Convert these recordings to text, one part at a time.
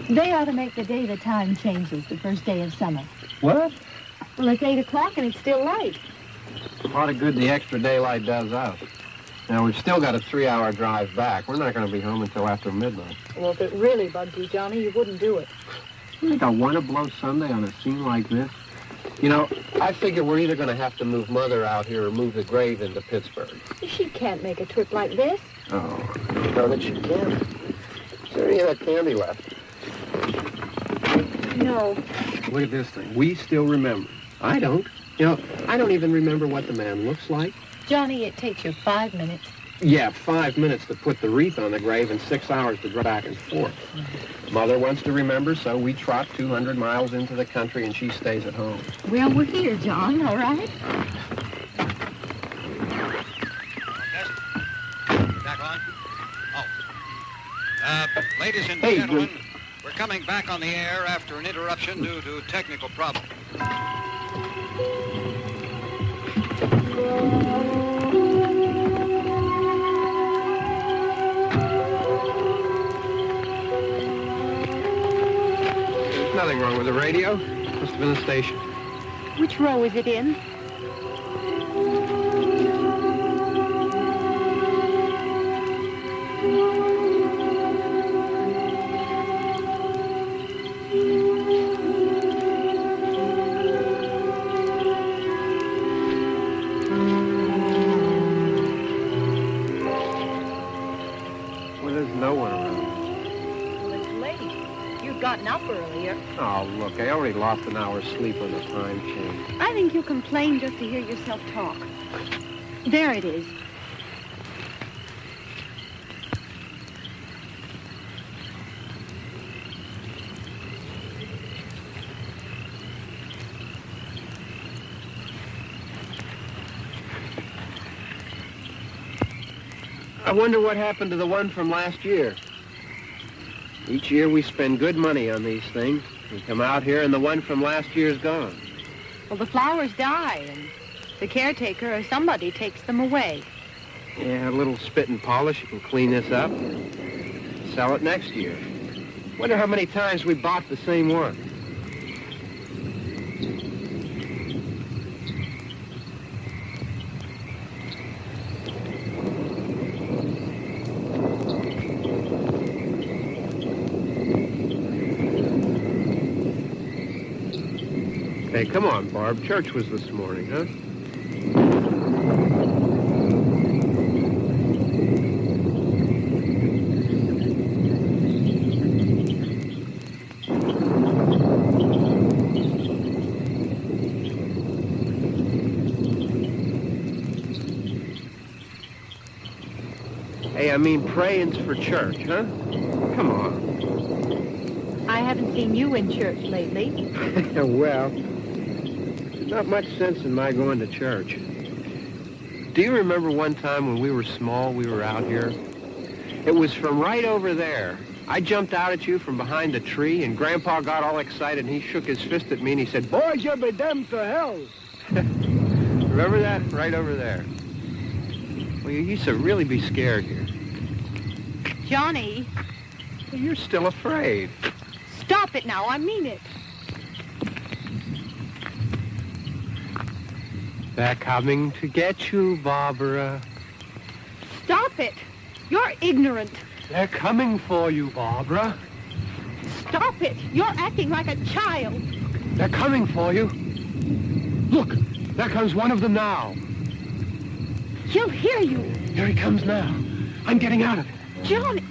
They ought to make the day the time changes, the first day of summer. What? Well, it's 8 o'clock and it's still light. A lot of good the extra daylight does us. Now, we've still got a 3-hour drive back. We're not going to be home until after midnight. Well, if it really bugged you, Johnny, you wouldn't do it. You think I want to blow Sunday on a scene like this? You know, I figure we're either going to have to move Mother out here or move the grave into Pittsburgh. She can't make a trip like this. Oh, I know that she can. Is there any of that candy left? No. Look at this thing. We still remember. I don't. You know, I don't even remember what the man looks like. Johnny, it takes you 5 minutes. Yeah, 5 minutes to put the wreath on the grave and 6 hours to drive back and forth. Mother wants to remember, so we trot 200 miles into the country and she stays at home. Well, we're here, John, all right? Back on? Oh. Ladies and gentlemen, we're coming back on the air after an interruption due to technical problems. Nothing wrong with the radio. Must have been the station. Which row is it in? Well, there's no one around. Well, it's late. You'd gotten up earlier. Oh, look, I already lost an hour's sleep on the time change. I think you complain just to hear yourself talk. There it is. I wonder what happened to the one from last year. Each year we spend good money on these things. We come out here and the one from last year's gone. Well, the flowers die, and the caretaker or somebody takes them away. Yeah, a little spit and polish. You can clean this up. Sell it next year. Wonder how many times we bought the same one. Hey, come on, Barb. Church was this morning, huh? Hey, I mean, praying's for church, huh? Come on. I haven't seen you in church lately. Well, there's not much sense in my going to church. Do you remember one time when we were small, we were out here? It was from right over there. I jumped out at you from behind a tree, and Grandpa got all excited, and he shook his fist at me, and he said, "Boys, you'll be damned to hell." Remember that? Right over there. Well, you used to really be scared here. Johnny. Well, you're still afraid. Stop it now. I mean it. They're coming to get you, Barbara. Stop it. You're ignorant. They're coming for you, Barbara. Stop it. You're acting like a child. They're coming for you. Look, there comes one of them now. He'll hear you. Here he comes now. I'm getting out of it. Johnny.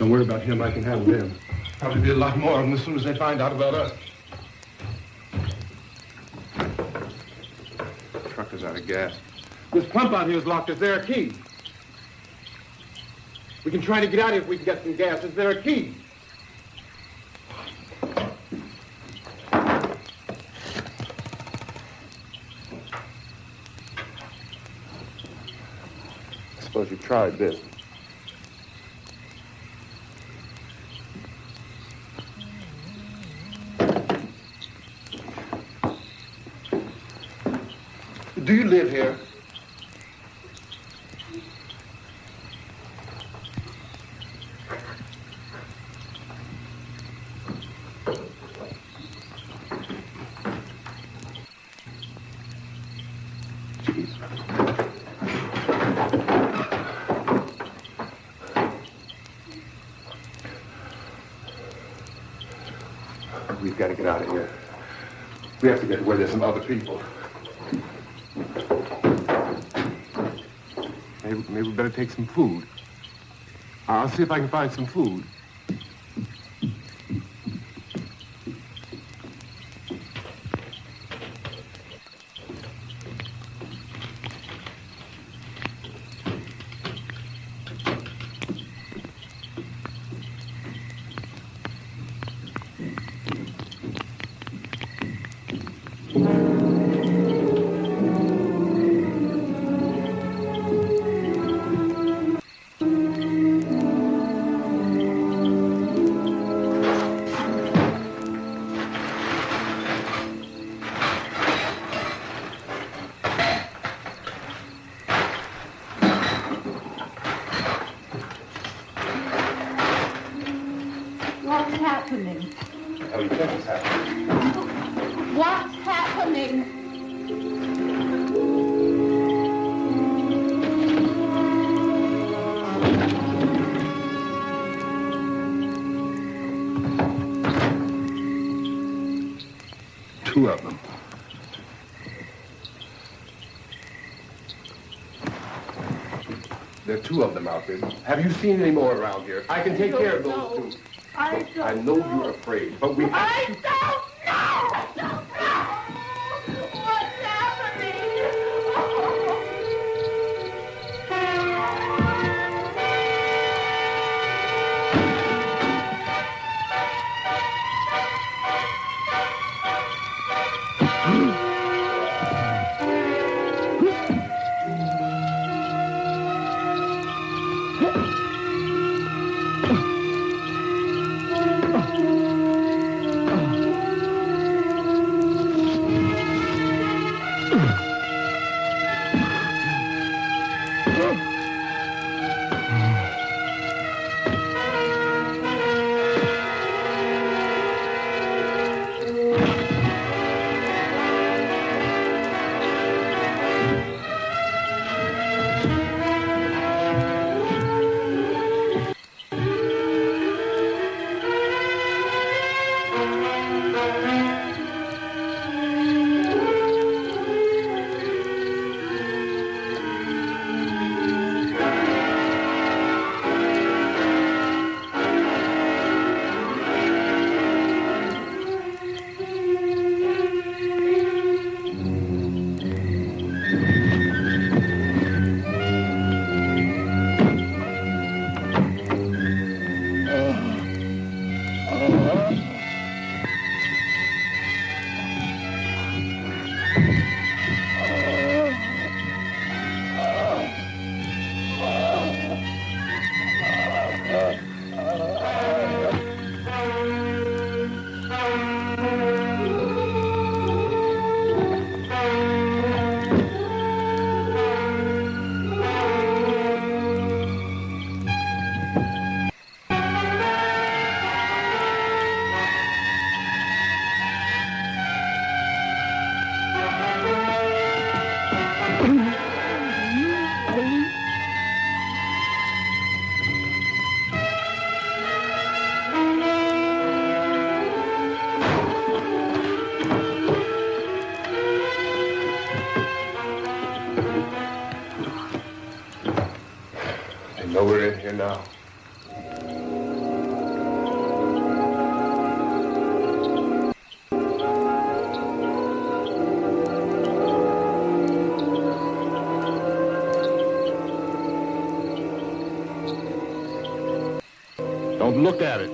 Don't worry about him. I can handle him. Probably be a lot more of them as soon as they find out about us. The truck is out of gas. This pump out here is locked. Is there a key? We can try to get out here if we can get some gas. Is there a key? I suppose you tried this. Do you live here? We've got to get out of here. We have to get where there's some other people. Maybe we better take some food. I'll see if I can find some food. What's happening? How do you think it's happening? What's happening? Two of them. There are two of them out there. Have you seen any more around here? I can take care of those two. I know you're afraid, but we have to... I don't know! I don't know! What's happening? They know we're in here now. I've looked at it.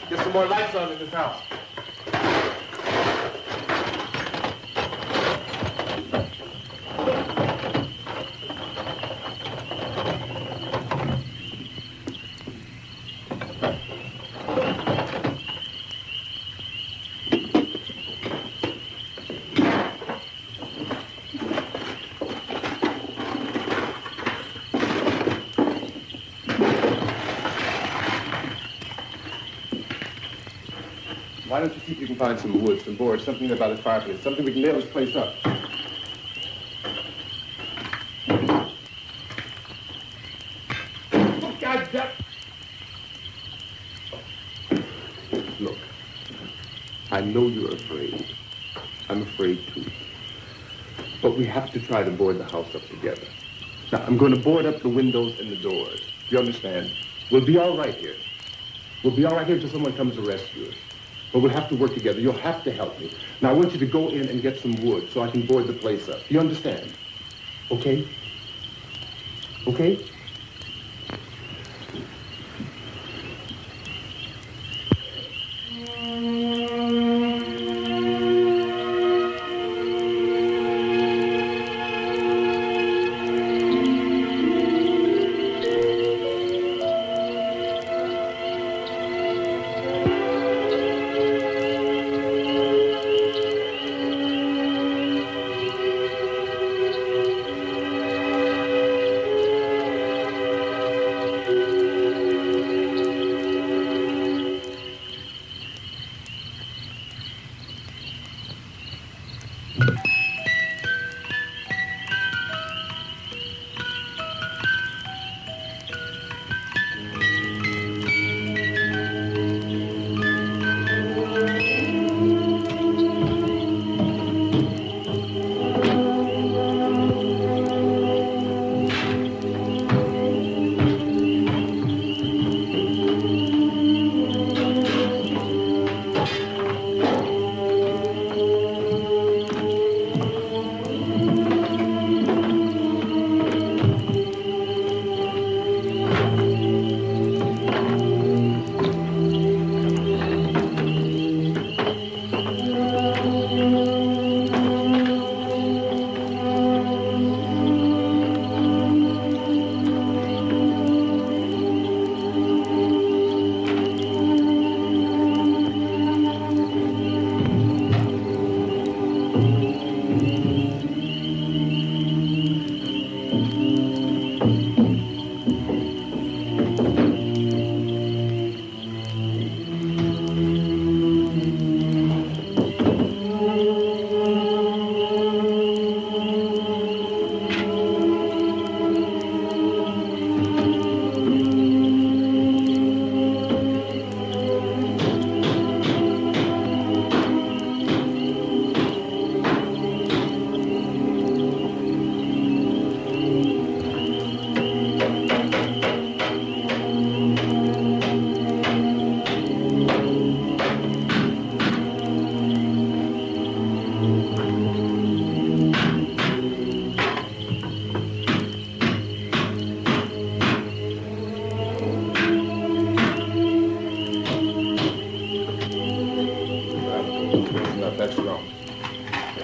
Get some more lights on in this house. Why don't you see if you can find some wood, some boards, something about a fireplace, something we can nail this place up. Oh, God, that... Look, I know you're afraid. I'm afraid too. But we have to try to board the house up together. Now, I'm going to board up the windows and the doors. You understand? We'll be all right here. We'll be all right here until someone comes to rescue us. But we'll have to work together. You'll have to help me. Now, I want you to go in and get some wood so I can board the place up. You understand? Okay? Okay?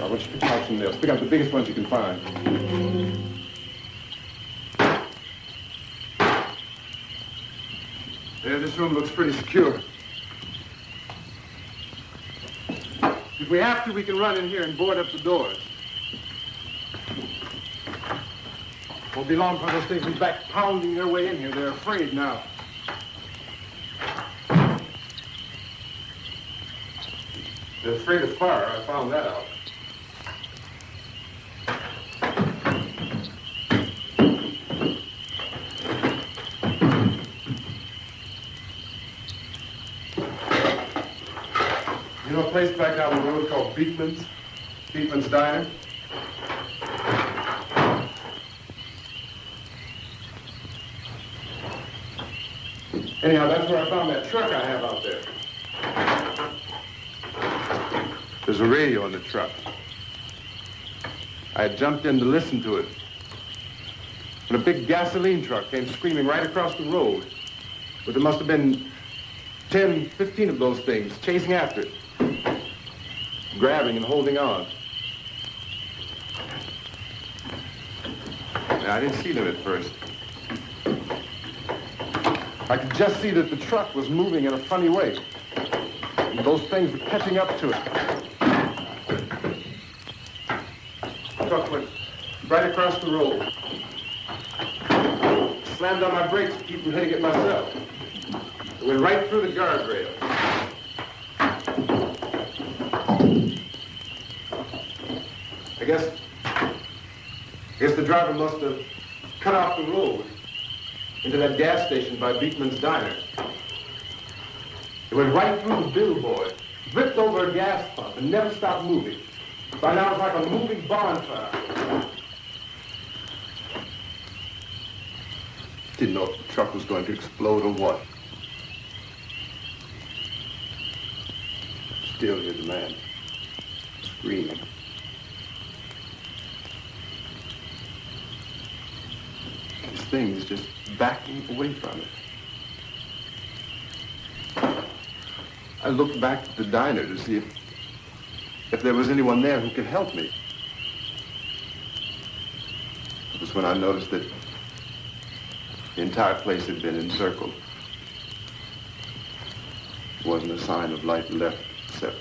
I want you to pick out some nails. Pick out the biggest ones you can find. There, this room looks pretty secure. If we have to, we can run in here and board up the doors. Won't be long before those things will be back pounding their way in here. They're afraid now. They're afraid of fire. I found that out. You know a place back down the road called Beekman's? Beekman's Diner? Anyhow, that's where I found that truck I have out there. There's a radio in the truck. I had jumped in to listen to it when a big gasoline truck came screaming right across the road. But there must have been 10, 15 of those things chasing after it, grabbing and holding on. Now, I didn't see them at first. I could just see that the truck was moving in a funny way. And those things were catching up to it. The truck went right across the road. Slammed on my brakes to keep from hitting it myself. It went right through the guardrail. I guess the driver must have cut off the road into that gas station by Beekman's Diner. It went right through the billboard, ripped over a gas pump, and never stopped moving. By now, it's like a moving bonfire. Didn't know if the truck was going to explode or what. Still hear the man screaming. This thing is just backing away from it. I looked back at the diner to see if there was anyone there who could help me. It was when I noticed that the entire place had been encircled. There wasn't a sign of light left except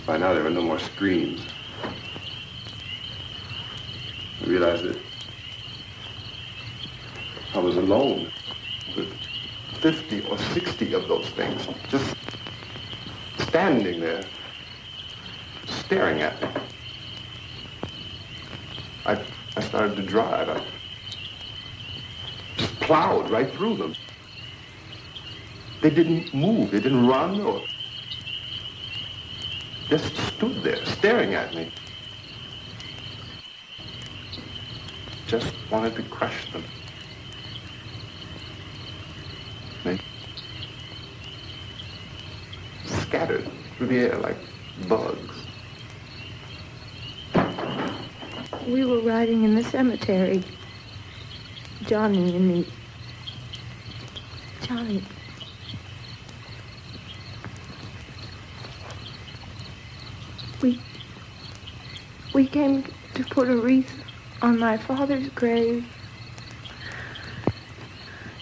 by now there were no more screams. I realized that I was alone with 50 or 60 of those things, just standing there, staring at me. I started to drive. I just plowed right through them. They didn't move. They didn't run or just stood there, staring at me. Just wanted to crush them. They scattered through the air like bugs. We were riding in the cemetery, Johnny and me. Johnny. We came to put a wreath on my father's grave.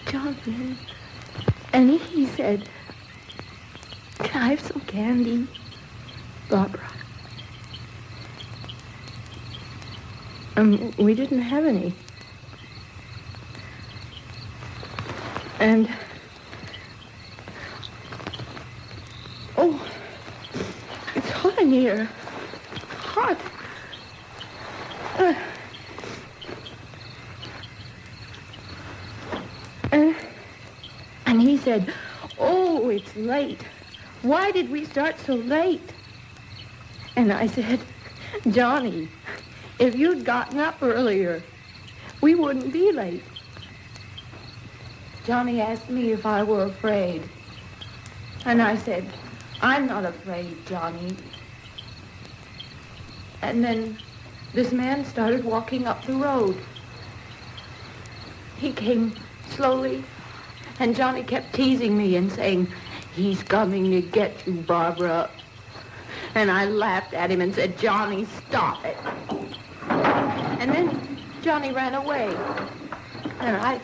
Johnny. And he said, "Can I have some candy, Barbara?" We didn't have any. And, oh, it's hot in here. Hot. And he said, "Oh, it's late. Why did we start so late?" And I said, "Johnny, if you'd gotten up earlier, we wouldn't be late." Johnny asked me if I were afraid. And I said, "I'm not afraid, Johnny." And then this man started walking up the road. He came slowly, and Johnny kept teasing me and saying, He's coming to get you, Barbara. And I laughed at him and said, Johnny, stop it. And then Johnny ran away. And I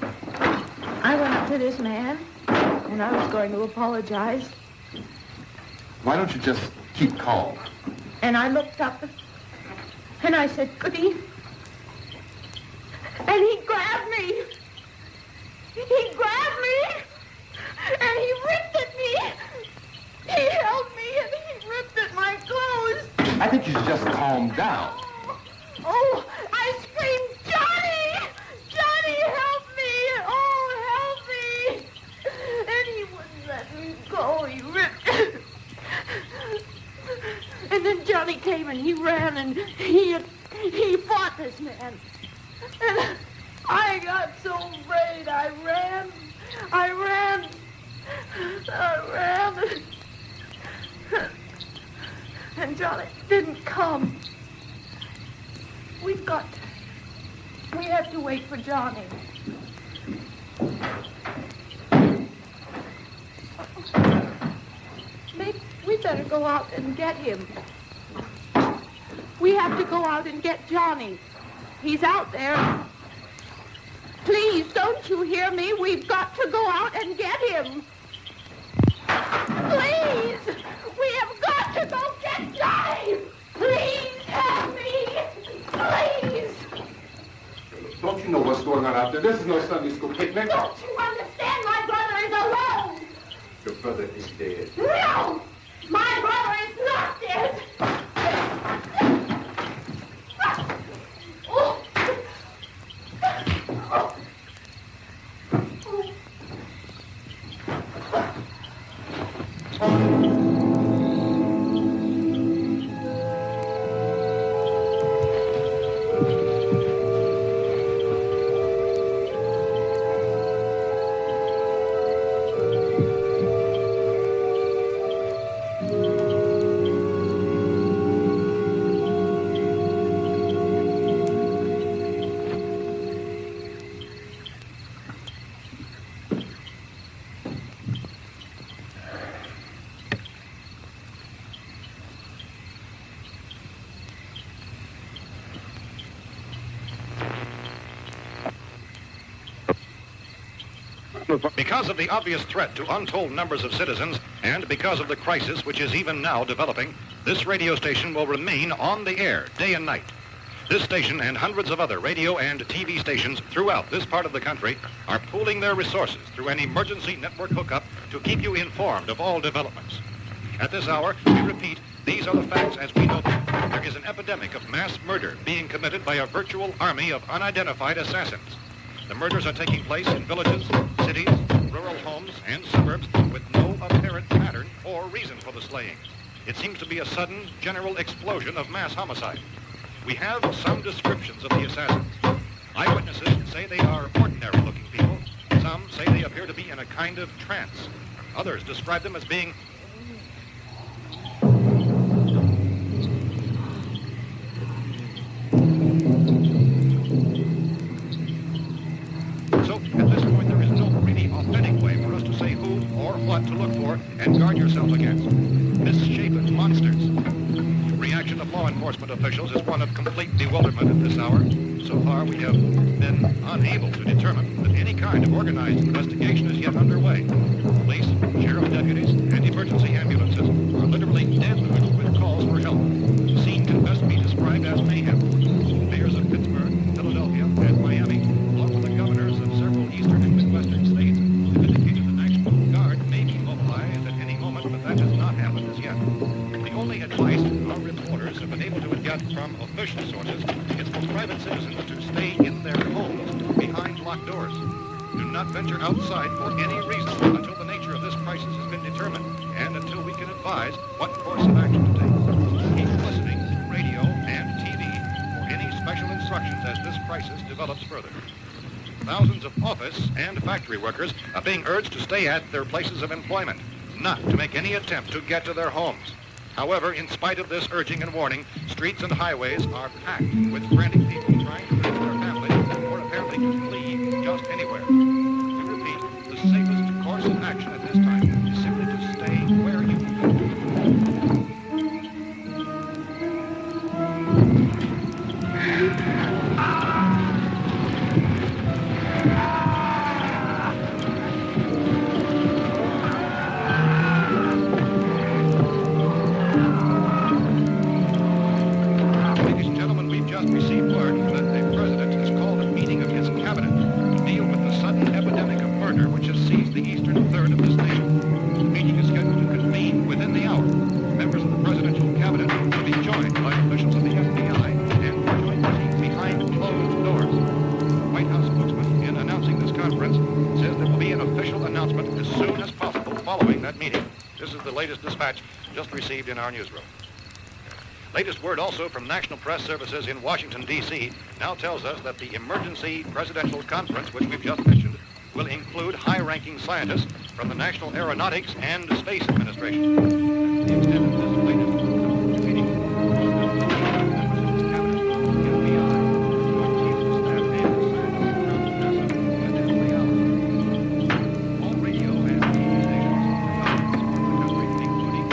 went up to this man, and I was going to apologize. Why don't you just keep calm? And I looked up, and I said, good evening. And he grabbed me. He grabbed me, and he ripped at me. He held me, and he ripped at my clothes. I think you should just calm down. Oh, I screamed, Johnny! Johnny, help me! Oh, help me! And he wouldn't let me go. He ripped. And then Johnny came and he ran and he fought this man. And I got so afraid. I ran. And Johnny didn't come. We have to wait for Johnny. We better go out and get him. We have to go out and get Johnny. He's out there. Please, don't you hear me? We've got to go out and get him. Please! We have got to go get Johnny! Please help me! Please! Don't you know what's going on out there? This is no Sunday school picnic. Don't you understand? My brother is alone! Your brother is dead. No! My brother is not dead! Oh. Oh. Because of the obvious threat to untold numbers of citizens, and because of the crisis which is even now developing, this radio station will remain on the air day and night. This station and hundreds of other radio and TV stations throughout this part of the country are pooling their resources through an emergency network hookup to keep you informed of all developments. At this hour, we repeat, these are the facts as we know them. There is an epidemic of mass murder being committed by a virtual army of unidentified assassins. The murders are taking place in villages, cities, rural homes, and suburbs with no apparent pattern or reason for the slaying. It seems to be a sudden, general explosion of mass homicide. We have some descriptions of the assassins. Eyewitnesses say they are ordinary-looking people. Some say they appear to be in a kind of trance. Others describe them as being at this point, there is no really authentic way for us to say who or what to look for and guard yourself against. Misshapen monsters. Reaction of law enforcement officials is one of complete bewilderment at this hour. So far, we have been unable to determine that any kind of organized investigation is yet underway. Police, sheriff deputies, and emergency ambulances are literally dead with calls for help. The scene can best be described as mayhem. Mayors of Pittsburgh, Philadelphia, and Miami, along with the governors of several eastern and midwestern states, have indicated the National Guard may be mobilized at any moment, but that has not happened as yet. The only advice our reporters have been able to get from official sources is for private citizens to stay in their homes behind locked doors. Do not venture outside for any reason until the nature of this crisis has been determined and until we can advise what course of action to take. Keep listening to radio and TV for any special instructions as this crisis develops further. Thousands of office and factory workers are being urged to stay at their places of employment, not to make any attempt to get to their homes. However, in spite of this urging and warning, streets and highways are packed with frantic people trying to reach their families or apparently to flee just anywhere. We repeat, the safest course of action at this time is simply to stay dispatch just received in our newsroom. Latest word also from National Press Services in Washington, D.C. now tells us that the emergency presidential conference, which we've just mentioned, will include high-ranking scientists from the National Aeronautics and Space Administration. The extent of this latest meeting, Cabinet, FBI, Chief of Staff, and NASA, within 3 hours. All radio and TV stations, including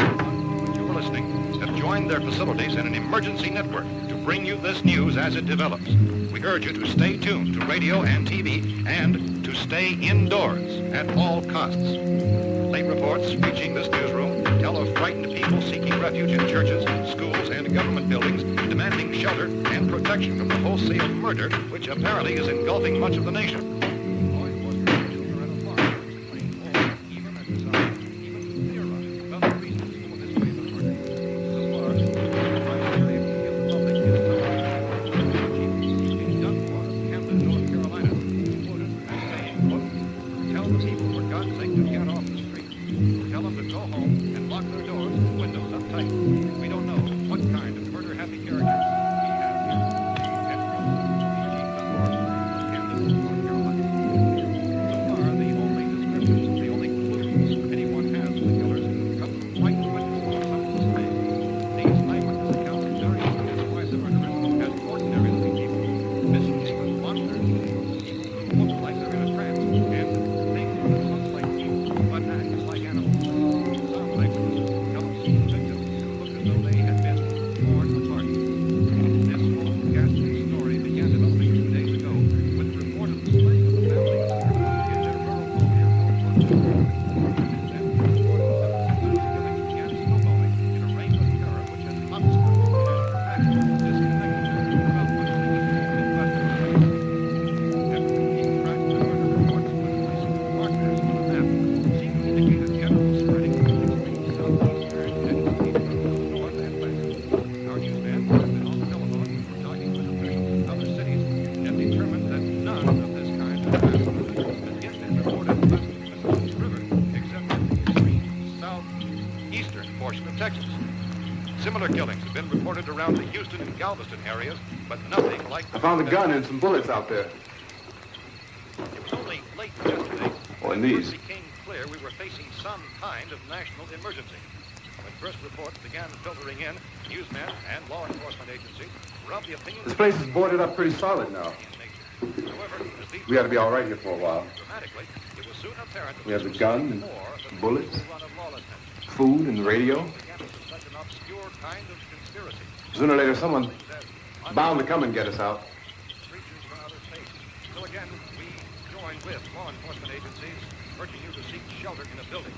you are listening, have joined their facilities in an emergency network to bring you this news as it develops. We urge you to stay tuned to radio and TV and to stay indoors at all costs. Late reports reaching this newsroom tell of frightened people seeking refuge in churches, schools, and government buildings, demanding shelter and protection from the wholesale murder which apparently is engulfing much of the nation. Law enforcement officials are at a loss to explain or even decide, even theorize about the reasons for this wave of murder. So far, the primary appeal to the public is Camden, North Carolina, quoted as saying, quote, "Tell the people for God's sake to get off the street. Tell them to go home and lock their doors and windows up tight. We don't know what kind of murder-happy characters we have here." End quote. Camden, North Carolina. So far, the only descriptions, the only clues anyone has of the killers come from frightened witnesses of some suspect. These eyewitness accounts vary from identify the murderers as ordinary-looking people, mischievous monsters, people who look like they're in a trance, and things that look like people but act like animals. Some eyewitnesses tell of seeing victims who look as though they had been torn apart. This whole ghastly story began developing 2 days ago with the report of the slaying of the family in their rural home near Northwood. Then the report of the killing began snowballing in a reign of terror which has obscured and disconnected them about what they was doing in Western After keeping track of the murder reports, when placing markers on the map seemed to indicate a general spreading from extreme southeastern and eastern north and west. Our newsman has been on the telephone for talking with officials in other cities and determined that none of this kind of massacre has yet been reported west of the Mississippi River, except in the extreme southeastern portion of Texas. Similar killings have been reported around the Houston and Galveston areas, but nothing like I found a gun and some bullets out there. It was only late yesterday Oh, and when it these. became clear we were facing some kind of national emergency. When first reports began filtering in, newsmen and law enforcement agencies were of the opinion This place is boarded up pretty solid now. in nature. However, as these We ought to be all right here for a while. dramatically, it was soon apparent that We have this the was gun something and more than bullets. a run of lawlessness. Food and the radio. Began as such an obscure kind of conspiracy. Sooner or later, someone As bound to come and get us out. creatures from outer space. So again, we join with law enforcement agencies, urging you to seek shelter in a building.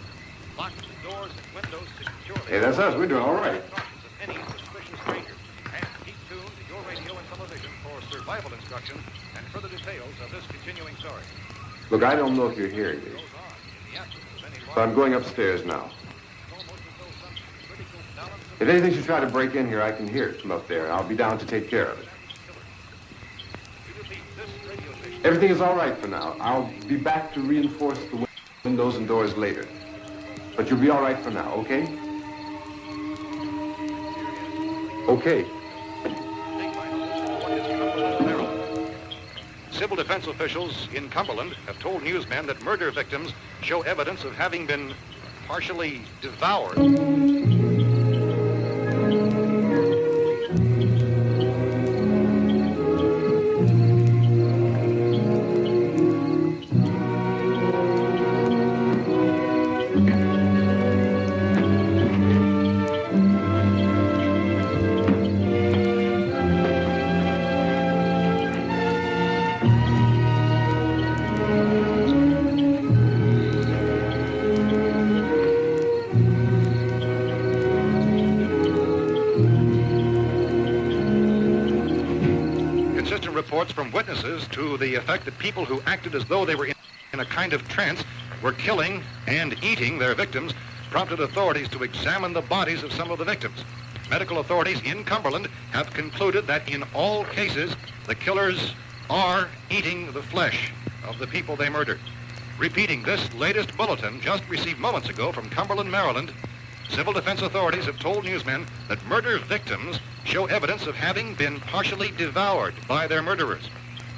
Lock the doors and windows securely. Hey, that's us. We're doing all right. Cautious of any suspicious stranger. And keep tuned to your radio and television for survival instructions and further details of this continuing story. Look, I don't know if you're hearing me, Goes on in the absence of any but I'm going upstairs now. almost as though some critical balance of If anything should try to break in here, I can hear it from up there. I'll be down to take care of it. we repeat, this radio station Everything is all right for now. I'll be back to reinforce the windows and doors later. But you'll be all right for now, okay? Okay. Civil defense officials in Cumberland have told newsmen that murder victims show evidence of having been partially devoured. Reports from witnesses to the effect that people who acted as though they were in a kind of trance were killing and eating their victims prompted authorities to examine the bodies of some of the victims. Medical authorities in Cumberland have concluded that in all cases, the killers are eating the flesh of the people they murdered. Repeating this latest bulletin just received moments ago from Cumberland, Maryland, Civil defense authorities have told newsmen that murder victims show evidence of having been partially devoured by their murderers.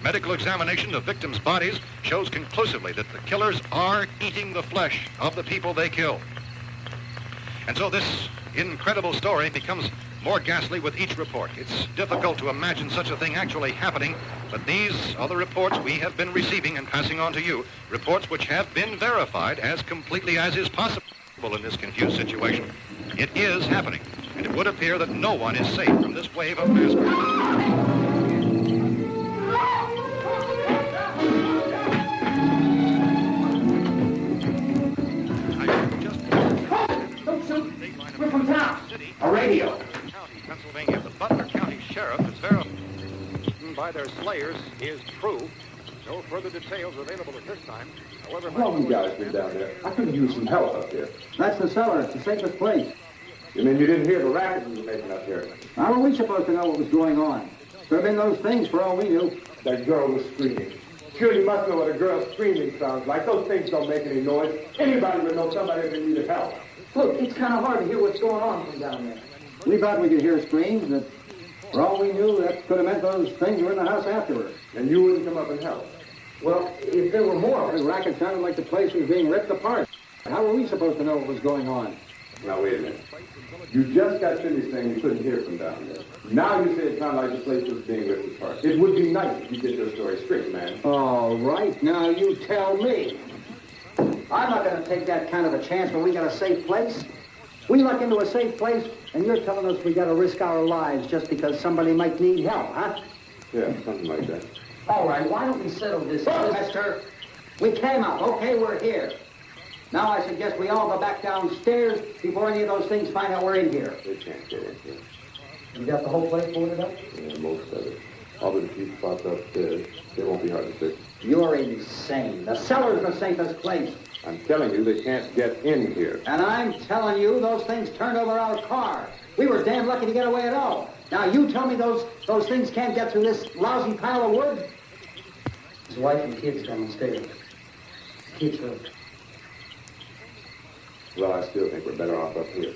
Medical examination of victims' bodies shows conclusively that the killers are eating the flesh of the people they kill. And so this incredible story becomes more ghastly with each report. It's difficult to imagine such a thing actually happening, but these are the reports we have been receiving and passing on to you, reports which have been verified as completely as is possible in this confused situation. It is happening, and it would appear that no one is safe from this wave of mass murder. We're from town. A radio. County, Pennsylvania. The Butler County Sheriff is verified by their slayers is true. No further details available at this time. However, How long you guys been down there? I could use some help up here. That's the cellar. It's the safest place. You mean you didn't hear the racket we were making up here? How were we supposed to know what was going on? Could have been those things for all we knew. That girl was screaming. Sure, you must know what a girl screaming sounds like. Those things don't make any noise. Anybody would know somebody that needed help. Look, it's kind of hard to hear what's going on from down there. We thought we could hear screams, but for all we knew, that could have meant those things were in the house afterwards. And you wouldn't come up and help. Well, if there were more... The racket sounded like the place was being ripped apart. How were we supposed to know what was going on? Now, wait a minute. You just got finished saying you couldn't hear from down there. Now you say it sounded like the place was being ripped apart. It would be nice if you get your story straight, man. All right, now you tell me. I'm not going to take that kind of a chance when we got a safe place. We luck into a safe place, and you're telling us we got to risk our lives just because somebody might need help, huh? Yeah, something like that. All right, why don't we settle this? Look, mister, we came up. Okay, we're here. Now I suggest we all go back downstairs before any of those things find out we're in here. They can't get in here. You got the whole place boarded up? Yeah, most of it. All of the few spots upstairs, they won't be hard to fix. You're insane. The cellar's the safest place. I'm telling you, they can't get in here. And I'm telling you, those things turned over our car. We were damn lucky to get away at all. Now you tell me those things can't get through this lousy pile of wood? His wife and kids downstairs. Kids hurt. Well, I still think we're better off up here.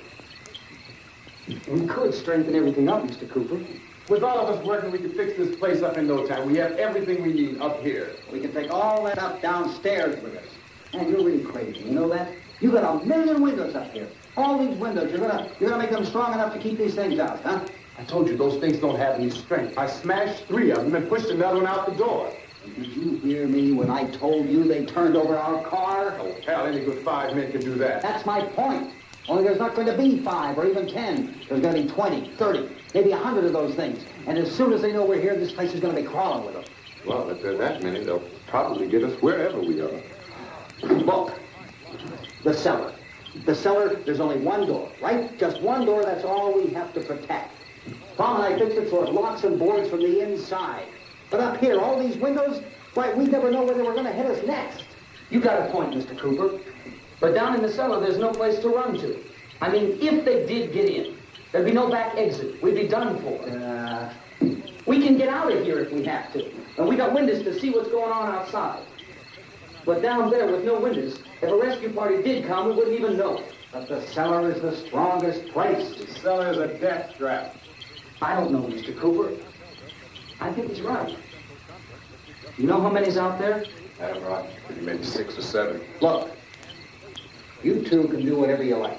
We could strengthen everything up, Mr. Cooper. With all of us working, we can fix this place up in no time. We have everything we need up here. We can take all that up downstairs with us. Man, you're really crazy. You know that? You got a million windows up here. All these windows, you're gonna make them strong enough to keep these things out, huh? I told you, those things don't have any strength. I smashed 3 of them and pushed another one out the door. Did you hear me when I told you they turned over our car? Oh, hell, any good 5 men can do that. That's my point. Only there's not going to be 5 or even 10. There's going to be 20, 30, maybe 100 of those things. And as soon as they know we're here, this place is going to be crawling with them. Well, if there are that many, they'll probably get us wherever we are. Look, the cellar. The cellar, there's only one door, right? Just one door, that's all we have to protect. Tom and I fixed it so it locks and boards from the inside. But up here, all these windows, why, we never know where they were going to hit us next. You got a point, Mr. Cooper. But down in the cellar, there's no place to run to. I mean, if they did get in, there'd be no back exit. We'd be done for. We can get out of here if we have to. And we got windows to see what's going on outside. But down there with no windows, if a rescue party did come, we wouldn't even know. But the cellar is the strongest place. The cellar is a death trap. I don't know, Mr. Cooper. I think he's right. You know how many's out there? I don't know. Maybe 6 or 7. Look, you two can do whatever you like.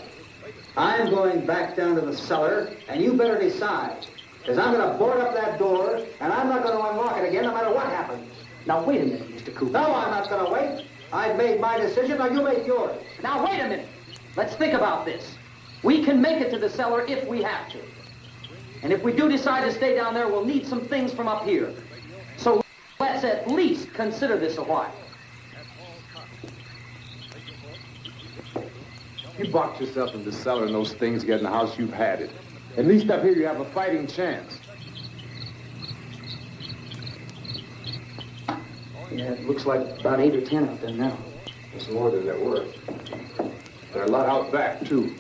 I'm going back down to the cellar, and you better decide. Because I'm going to board up that door, and I'm not going to unlock it again no matter what happens. Now, wait a minute, Mr. Cooper. No, I'm not going to wait. I've made my decision, now you make yours. Now, wait a minute. Let's think about this. We can make it to the cellar if we have to. And if we do decide to stay down there, we'll need some things from up here. So let's at least consider this a while. You boxed yourself in the cellar and those things get in the house, you've had it. At least up here you have a fighting chance. Yeah, it looks like about 8 or 10 out there now. It's more than there were. There are a lot out back, too.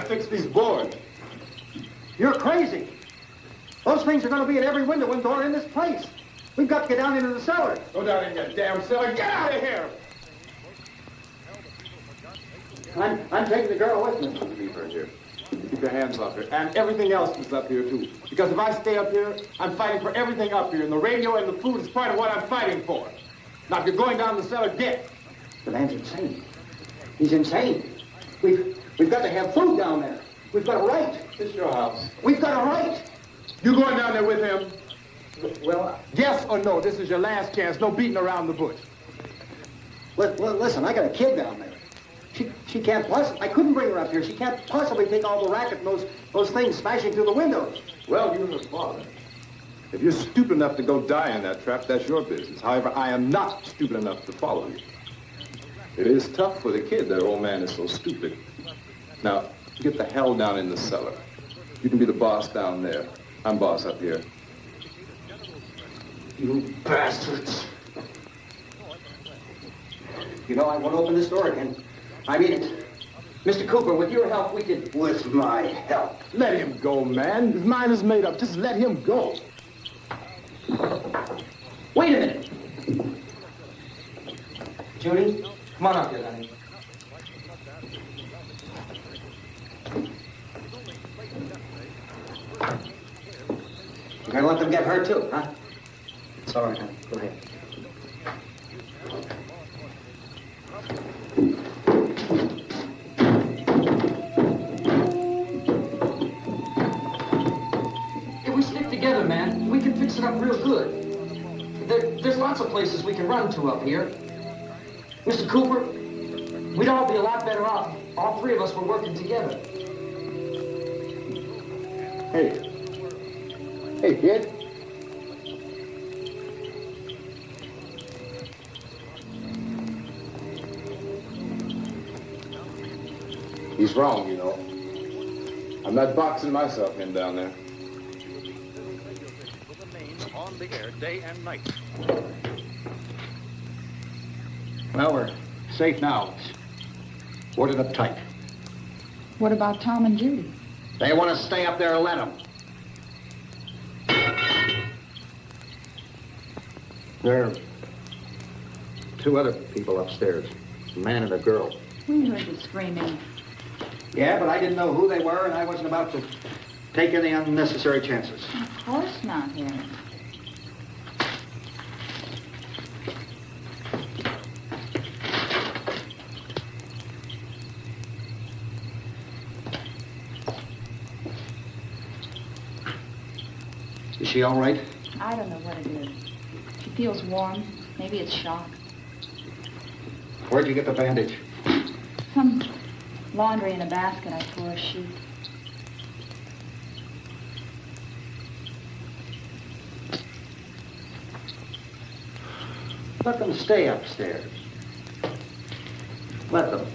fix these boards. You're crazy. Those things are going to be at every window and door in this place. We've got to get down into the cellar. Go down in that damn cellar. Get out of here! I'm taking the girl with me. Leave her here. Keep your hands off her. And everything else is up here, too. Because if I stay up here, I'm fighting for everything up here. And the radio and the food is part of what I'm fighting for. Now, if you're going down the cellar, get. The man's insane. He's insane. We've got to have food down there. We've got a right. It's your house. We've got a right. You going down there with him? Well, Yes or no? This is your last chance. No beating around the bush. listen, I got a kid down there. She can't possibly, I couldn't bring her up here. She can't possibly take all the racket and those things smashing through the windows. Well, you're her father. If you're stupid enough to go die in that trap, that's your business. However, I am not stupid enough to follow you. It is tough for the kid. Their old man is so stupid. Now, get the hell down in the cellar. You can be the boss down there. I'm boss up here. You bastards. You know, I won't open this door again. I mean it. Mr. Cooper, with your help, we can... With my help. Let him go, man. His mind is made up. Just let him go. Wait a minute. Judy, come on up here, honey. You're gonna let them get hurt too, huh? It's all right, honey. Go ahead. If we stick together, man, we can fix it up real good. There's lots of places we can run to up here. Mr. Cooper, we'd all be a lot better off. All three of us were working together. Hey. Hey, kid. He's wrong, you know. I'm not boxing myself in down there. On the air day and night. Well, we're safe now. It's boarded up tight. What about Tom and Judy? They want to stay up there, let them. There are two other people upstairs, a man and a girl. We heard you screaming. Yeah, but I didn't know who they were, and I wasn't about to take any unnecessary chances. Of course not, Harry. Is she all right? I don't know what it is. She feels warm. Maybe it's shock. Where'd you get the bandage? Some laundry in a basket. I tore a sheet. Let them stay upstairs. Let them.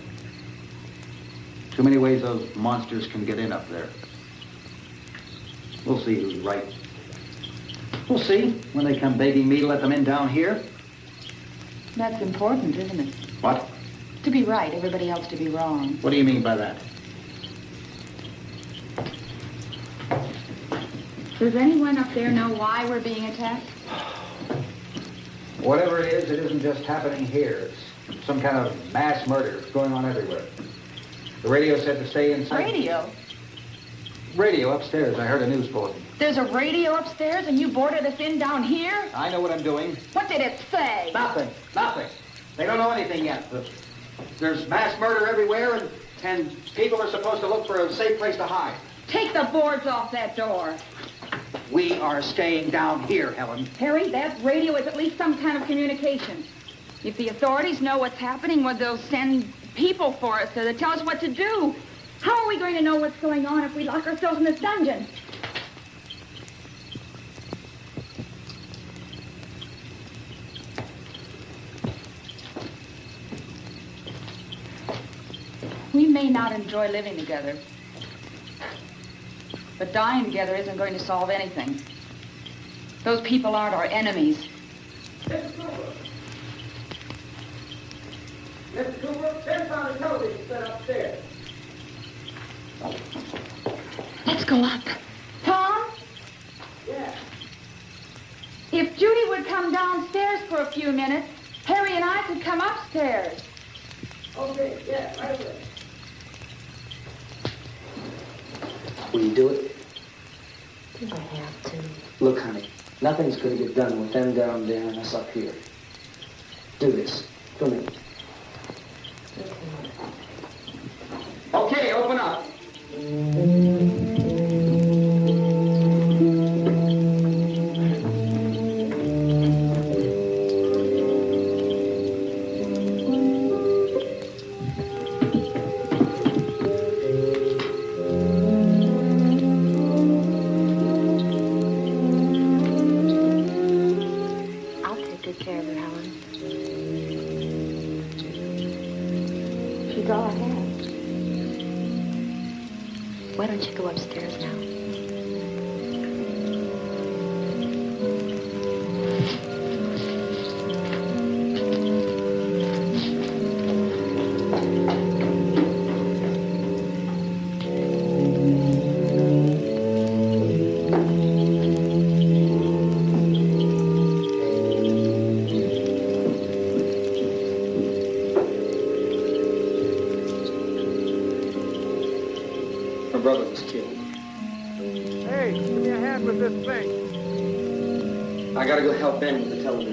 Too many ways those monsters can get in up there. We'll see who's right. We'll see when they come begging me to let them in down here. That's important, isn't it? What? To be right, everybody else to be wrong. What do you mean by that? Does anyone up there know why we're being attacked? Whatever it isn't just happening here. It's some kind of mass murder. It's going on everywhere. The radio said to stay inside. Radio? Radio upstairs. I heard a news bulletin. There's a radio upstairs and you boarded us in down here? I know what I'm doing. What did it say? Nothing. Nothing. They don't know anything yet. There's mass murder everywhere, and people are supposed to look for a safe place to hide. Take the boards off that door. We are staying down here, Helen. Harry, that radio is at least some kind of communication. If the authorities know what's happening, well, they'll send people for us to tell us what to do. How are we going to know what's going on if we lock ourselves in this dungeon? We may not enjoy living together, but dying together isn't going to solve anything. Those people aren't our enemies. Mr. Cooper, there's on the television set upstairs. Let's go up. Tom? Yeah. If Judy would come downstairs for a few minutes, Harry and I could come upstairs. Okay, yeah, right away. Will you do it? Do I have to? Look, honey, nothing's going to get done with them down there and us up here. Do this for me. Okay, open up. I'll take good care of her, Helen. She's all I have. Why don't you go upstairs now? Her brother was killed. Hey, give me a hand with this thing. I gotta go help Ben with the television.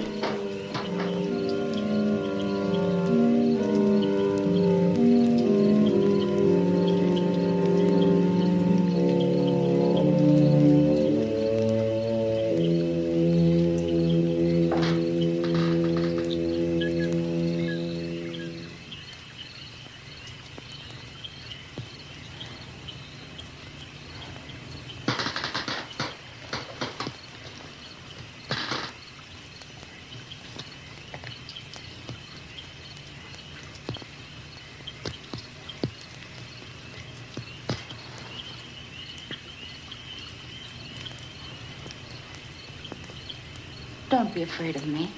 Don't be afraid of me.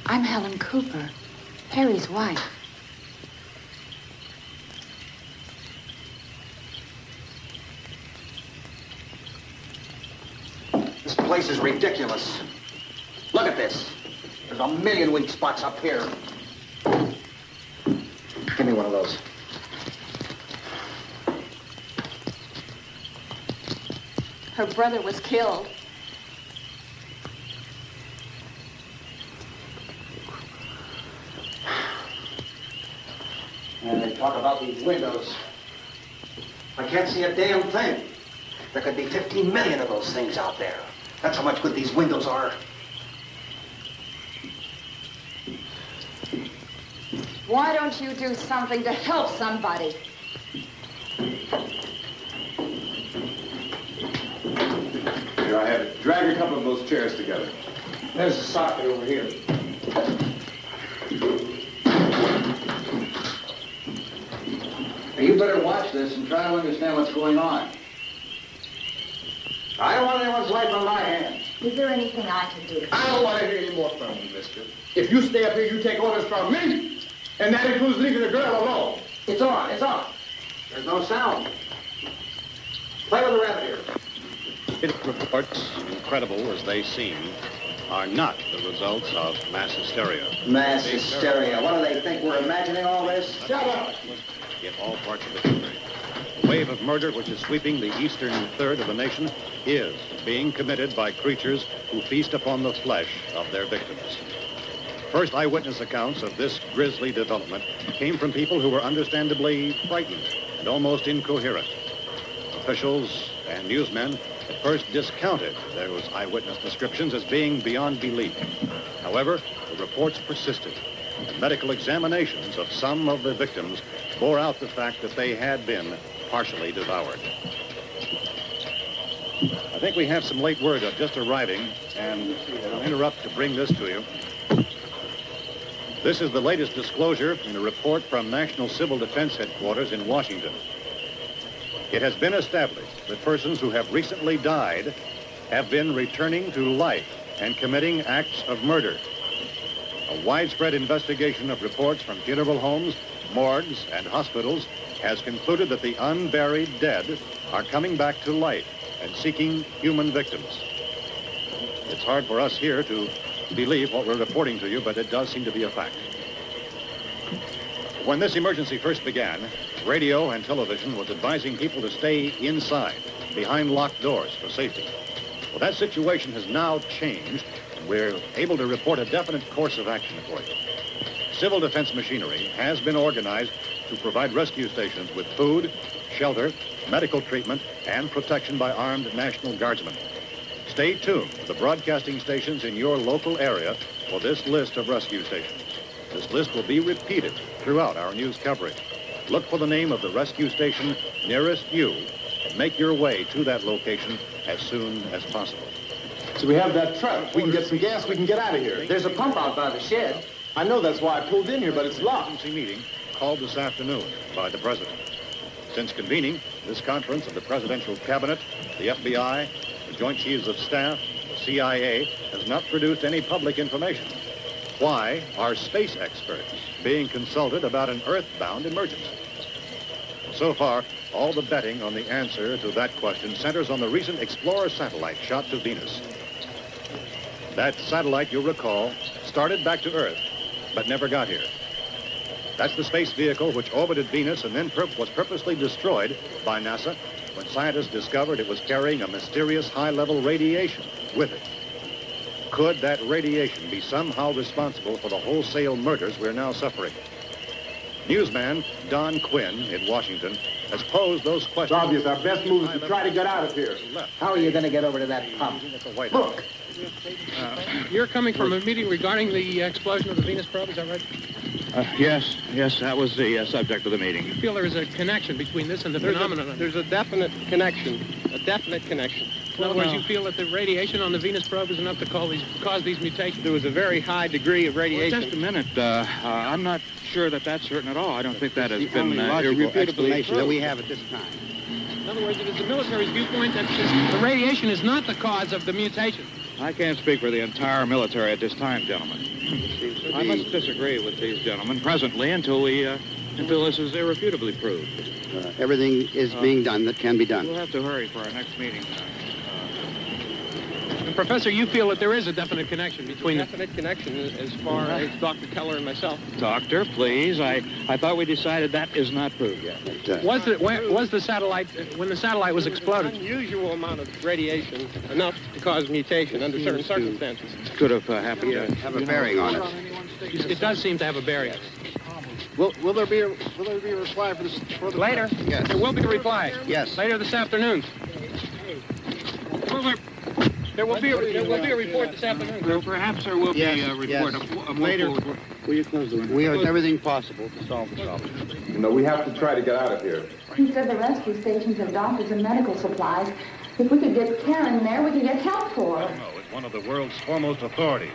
I'm Helen Cooper, Harry's wife. This place is ridiculous. Look at this. There's a million weak spots up here. Give me one of those. Her brother was killed. And they talk about these windows. I can't see a damn thing. There could be 15 million of those things out there. That's how much good these windows are. Why don't you do something to help somebody? Here, I have it. Drag a couple of those chairs together. There's a socket over here. You better watch this and try to understand what's going on. I don't want anyone's life on my hands. Is there anything I can do? I don't want to hear any more from you, mister. If you stay up here, you take orders from me. And that includes leaving the girl alone. It's on, it's on. There's no sound. Play with the rabbit here. Hit reports, incredible as they seem, are not the results of mass hysteria. Mass hysteria. What do they think? We're imagining all this? Shut up! In all parts of the country. The wave of murder which is sweeping the eastern third of the nation is being committed by creatures who feast upon the flesh of their victims. First eyewitness accounts of this grisly development came from people who were understandably frightened and almost incoherent. Officials and newsmen at first discounted those eyewitness descriptions as being beyond belief. However, the reports persisted. And medical examinations of some of the victims bore out the fact that they had been partially devoured. I think we have some late word just arriving, and I'll interrupt to bring this to you. This is the latest disclosure in a report from National Civil Defense Headquarters in Washington. It has been established that persons who have recently died have been returning to life and committing acts of murder. A widespread investigation of reports from funeral homes, morgues, and hospitals has concluded that the unburied dead are coming back to life and seeking human victims. It's hard for us here to believe what we're reporting to you, but it does seem to be a fact. When this emergency first began, radio and television was advising people to stay inside, behind locked doors for safety. Well, that situation has now changed, and we're able to report a definite course of action for you. Civil defense machinery has been organized to provide rescue stations with food, shelter, medical treatment, and protection by armed National Guardsmen. Stay tuned to the broadcasting stations in your local area for this list of rescue stations. This list will be repeated throughout our news coverage. Look for the name of the rescue station nearest you and make your way to that location as soon as possible. So we have that truck. If we can get some gas, we can get out of here. There's a pump out by the shed. I know, that's why I pulled in here, but it's locked. Emergency meeting called this afternoon by the President. Since convening this conference of the Presidential Cabinet, the FBI, the Joint Chiefs of Staff, the CIA, has not produced any public information. Why are space experts being consulted about an Earth-bound emergency? So far, all the betting on the answer to that question centers on the recent Explorer satellite shot to Venus. That satellite, you'll recall, started back to Earth, but never got here. That's the space vehicle which orbited Venus and then was purposely destroyed by NASA when scientists discovered it was carrying a mysterious high-level radiation with it. Could that radiation be somehow responsible for the wholesale murders we're now suffering? Newsman Don Quinn in Washington has posed those questions. It's obvious our best move is to try to get out of here. How are you going to get over to that pump? Look. You're coming from a meeting regarding the explosion of the Venus probe, is that right? Yes, that was the subject of the meeting. You feel there is a connection between this and the phenomenon? There's a definite connection, In other words, you feel that the radiation on the Venus probe is enough to cause these mutations? There was a very high degree of radiation. Well, just a minute. I'm not sure that that's certain at all. I don't think that has been logical explanation that proved. we have at this time. In other words, it is the military's viewpoint that the radiation is not the cause of the mutation. I can't speak for the entire military at this time, gentlemen. I must disagree with these gentlemen presently until this is irrefutably proved. Everything is being done that can be done. We'll have to hurry for our next meeting. And Professor, you feel that there is a definite connection between Definite connection as far as Dr. Keller and myself. Doctor, please. I thought we decided that is not proved yet. Was the satellite, when the satellite was exploded? Unusual amount of radiation, enough to cause mutation under certain circumstances. Could have happened. Have a bearing on it. It does seem to have a bearing. Will there be a reply for this? Later? Yes. There will be a reply. Yes. Later this afternoon. There will be a report this afternoon. Well, perhaps there will be a report. Yes. Later. Will you close the window? We have everything possible to solve the problem. You know, we have to try to get out of here. He said the rescue stations have doctors and medical supplies. If we could get care in there, we could get help for her. No, it's one of the world's foremost authorities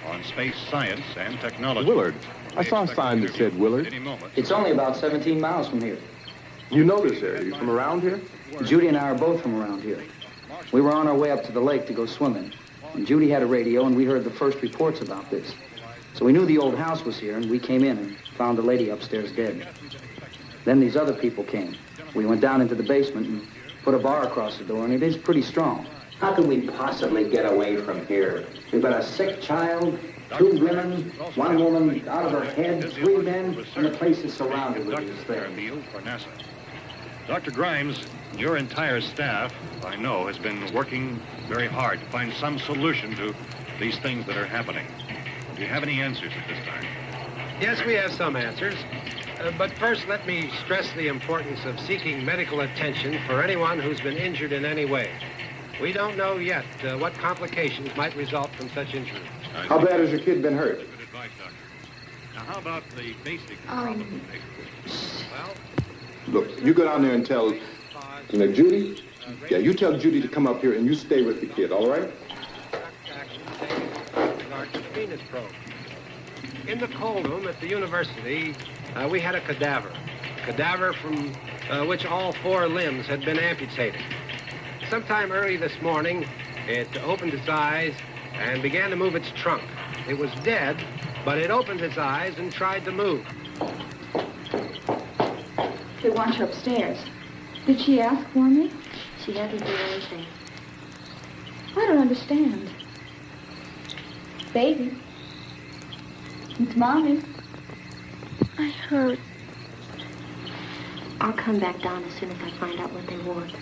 on space science and technology. Willard. I saw a sign that said Willard. Any moment. It's only about 17 miles from here. You know this area. You from around here? Judy and I are both from around here. We were on our way up to the lake to go swimming. And Judy had a radio, and we heard the first reports about this. So we knew the old house was here, and we came in and found the lady upstairs dead. Then these other people came. We went down into the basement and put a bar across the door, and it is pretty strong. How can we possibly get away from here? We've got a sick child, 2 women, 1 woman out of her head, 3 men, and the place is surrounded with these things. For NASA. Dr. Grimes, your entire staff, I know, has been working very hard to find some solution to these things that are happening. Do you have any answers at this time? Yes, we have some answers. But first, let me stress the importance of seeking medical attention for anyone who's been injured in any way. We don't know yet what complications might result from such injury. How bad has your kid been hurt? Good advice, Doctor. Now, how about the basic problem? Well, Look, you go down there and tell, Judy? Yeah, you tell Judy to come up here and you stay with the kid, all right? regard to the Venus probe. In the cold room at the university, we had a cadaver from which all 4 limbs had been amputated. Sometime early this morning, it opened its eyes and began to move its trunk. It was dead, but it opened its eyes and tried to move. They want you upstairs. Did she ask for me? She doesn't do anything. I don't understand. Baby. It's Mommy. I heard. I'll come back down as soon as I find out what they want.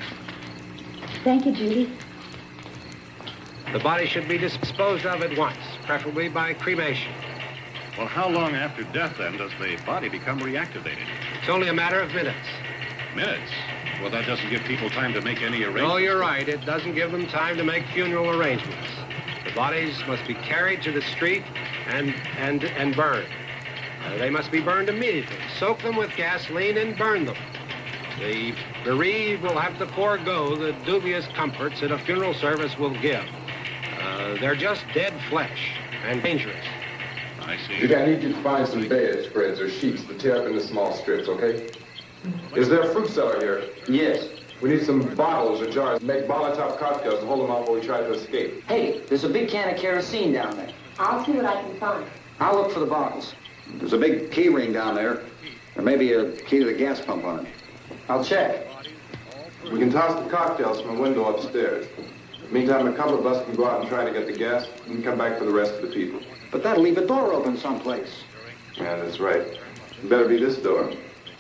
Thank you, Judy. The body should be disposed of at once, preferably by cremation. Well, how long after death, then, does the body become reactivated? It's only a matter of minutes. Minutes? Well, that doesn't give people time to make any arrangements. Oh, you're right. It doesn't give them time to make funeral arrangements. The bodies must be carried to the street and burned. They must be burned immediately. Soak them with gasoline and burn them. The bereaved will have to forego the dubious comforts that a funeral service will give. They're just dead flesh and dangerous. I see. I need you to find some bedspreads or sheets to tear up into small strips, okay? Is there a fruit cellar here? Yes. We need some bottles or jars to make Molotov cocktails to hold them off while we try to escape. Hey, there's a big can of kerosene down there. I'll see what I can find. I'll look for the bottles. There's a big key ring down there. There may be a key to the gas pump on it. I'll check. We can toss the cocktails from a window upstairs. Meantime, a couple of us can go out and try to get the gas and come back for the rest of the people. But that'll leave a door open someplace. Yeah, that's right. It better be this door.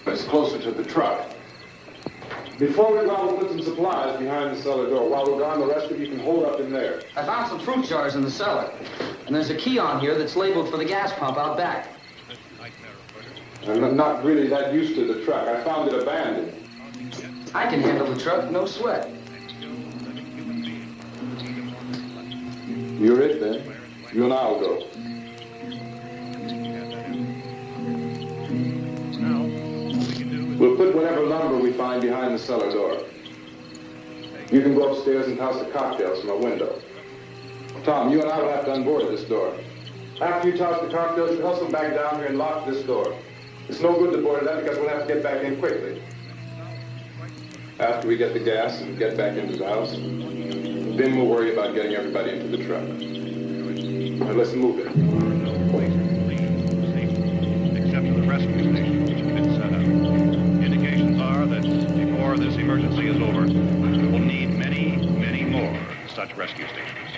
It's closer to the truck. Before we go, we'll put some supplies behind the cellar door. While we're gone, the rest of you can hold up in there. I found some fruit jars in the cellar. And there's a key on here that's labeled for the gas pump out back. I'm not really that used to the truck. I found it abandoned. I can handle the truck, no sweat. You're it, then. You and I'll go. We'll put whatever lumber we find behind the cellar door. You can go upstairs and toss the cocktails from a window. Tom, you and I will have to unboard this door. After you toss the cocktails, you hustle back down here and lock this door. It's no good to board it up because we'll have to get back in quickly. After we get the gas and get back into the house, then we'll worry about getting everybody into the truck. Now let's move it. Except for the rescue station, which has been set up. Indications are that before this emergency is over, we will need many, many more such rescue stations.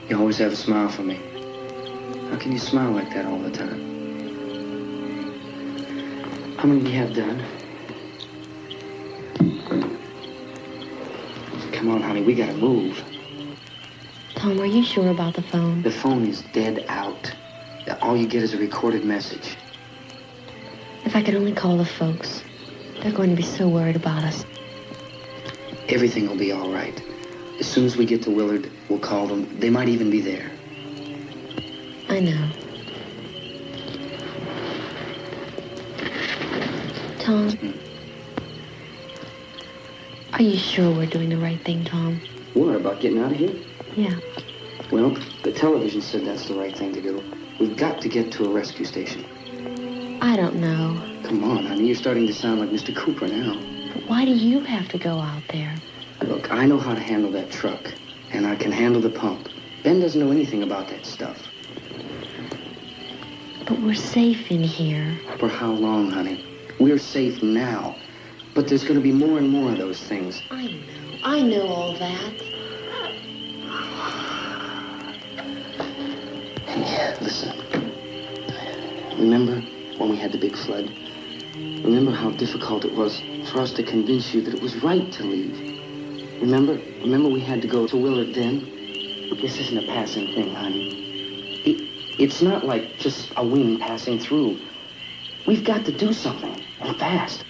You always have a smile for me. How can you smile like that all the time? How many do you have done? Come on, honey, we gotta move. Tom, are you sure about the phone? The phone is dead out. All you get is a recorded message. If I could only call the folks. They're going to be so worried about us. Everything will be all right. As soon as we get to Willard, we'll call them. They might even be there. I know. Tom, are you sure we're doing the right thing, Tom? What, about getting out of here? Yeah. Well, the television said that's the right thing to do. We've got to get to a rescue station. I don't know. Come on, honey, you're starting to sound like Mr. Cooper now. But why do you have to go out there? Look, I know how to handle that truck, and I can handle the pump. Ben doesn't know anything about that stuff. But we're safe in here. For how long, honey? We're safe now. But there's going to be more and more of those things. I know all that. Yeah, listen. Remember when we had the big flood? Remember how difficult it was for us to convince you that it was right to leave? Remember we had to go to Willard then? This isn't a passing thing, honey. It's not like just a wind passing through. We've got to do something, and fast.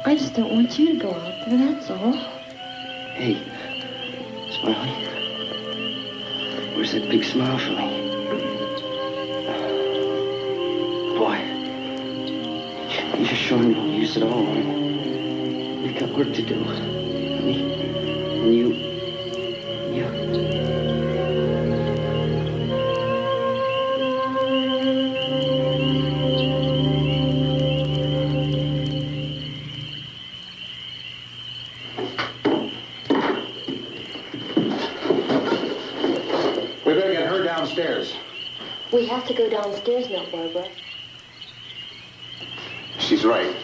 I just don't want you to go out there, that's all. Hey, Smiley. Where's that big smile for me? Boy, you're showing no use at all. We've got work to do. And you... downstairs. We have to go downstairs now, Barbara. She's right.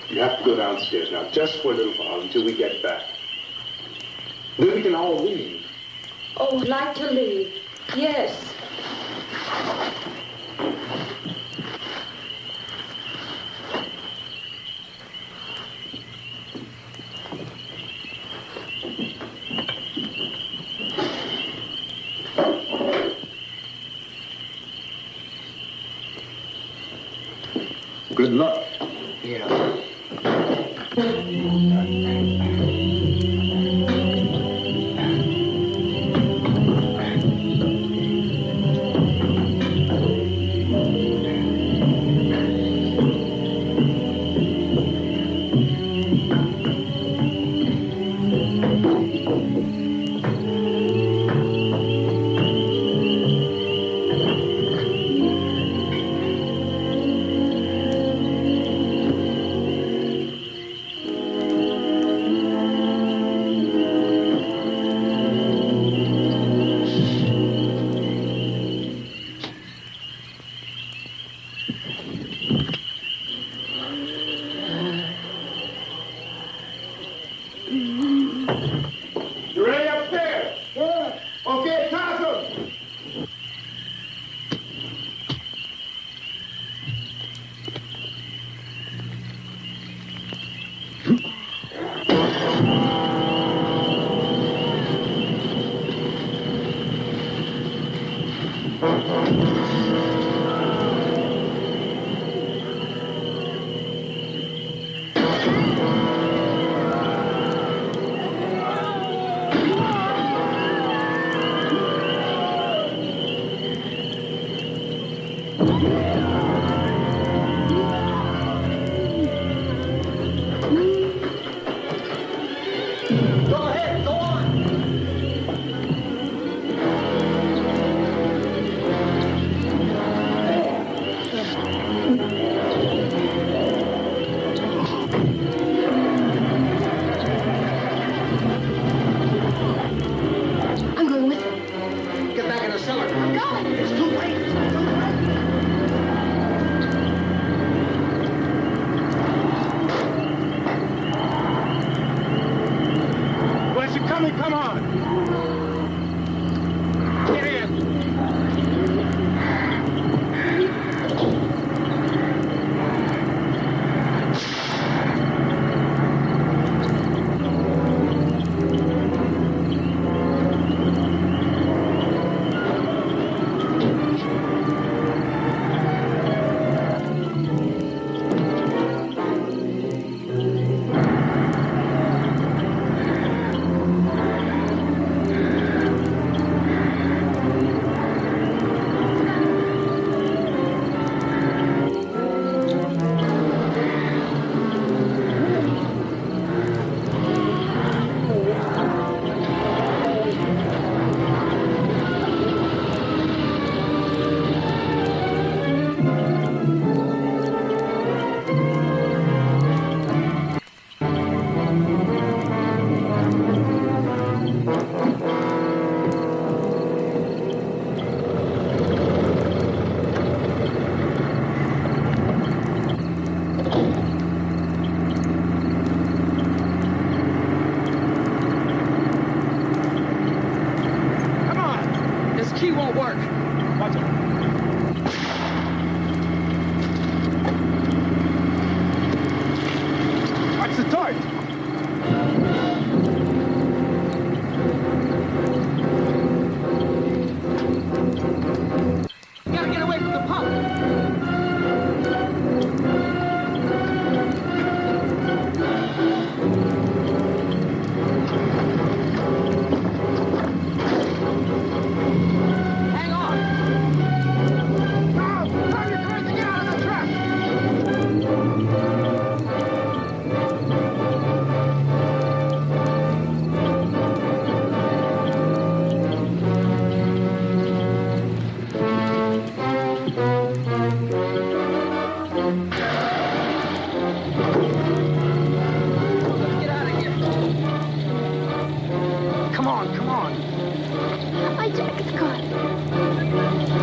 You have to go downstairs now, just for a little while, until we get back. Then we can all leave. Oh, like to leave. Yes. Good luck. Yeah. You ready upstairs? Yeah. Okay, Castle. Go ahead, go on. I'm going with him. Get back in the cellar. I'm going. It's too late. It's too late. Where's it coming? Come on. Get in. Come on. This key won't work. Watch it. Watch the torch. Gotta get away from the pump. Hang on. Now, turn your course to get out of the trap. Let's get out of here. Come on, come on. My jacket's caught.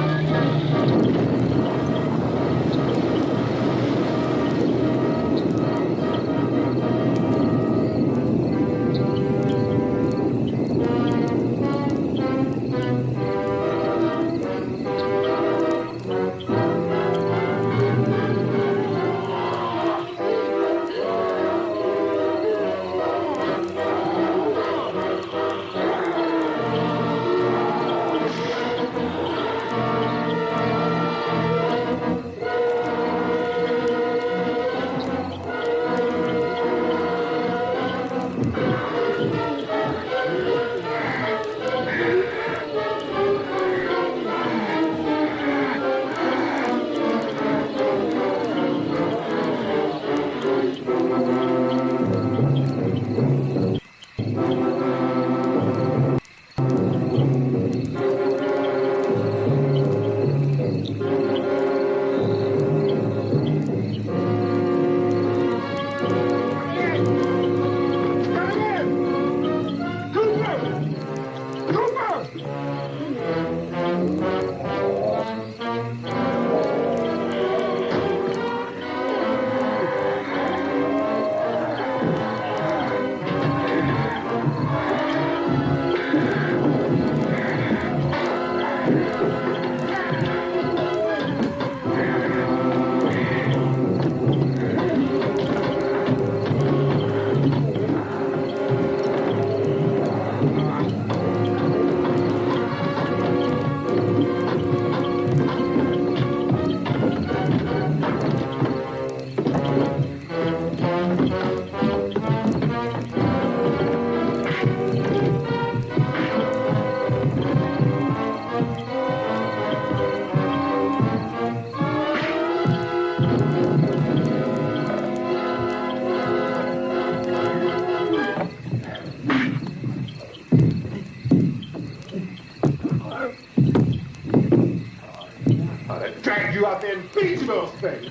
They dragged you out there and beat you those things.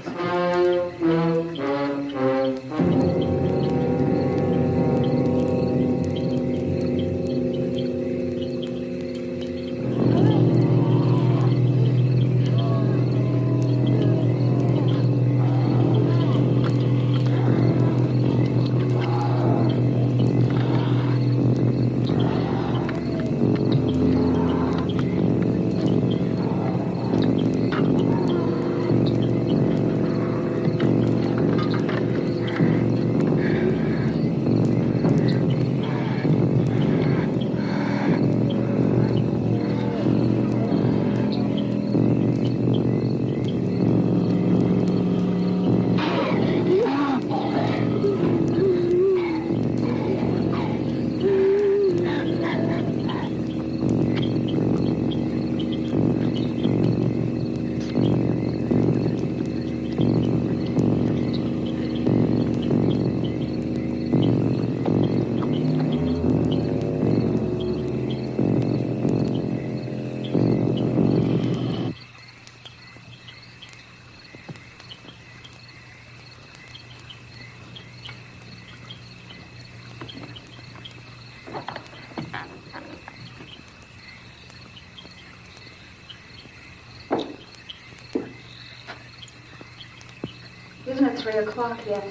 Isn't it 3 o'clock yet?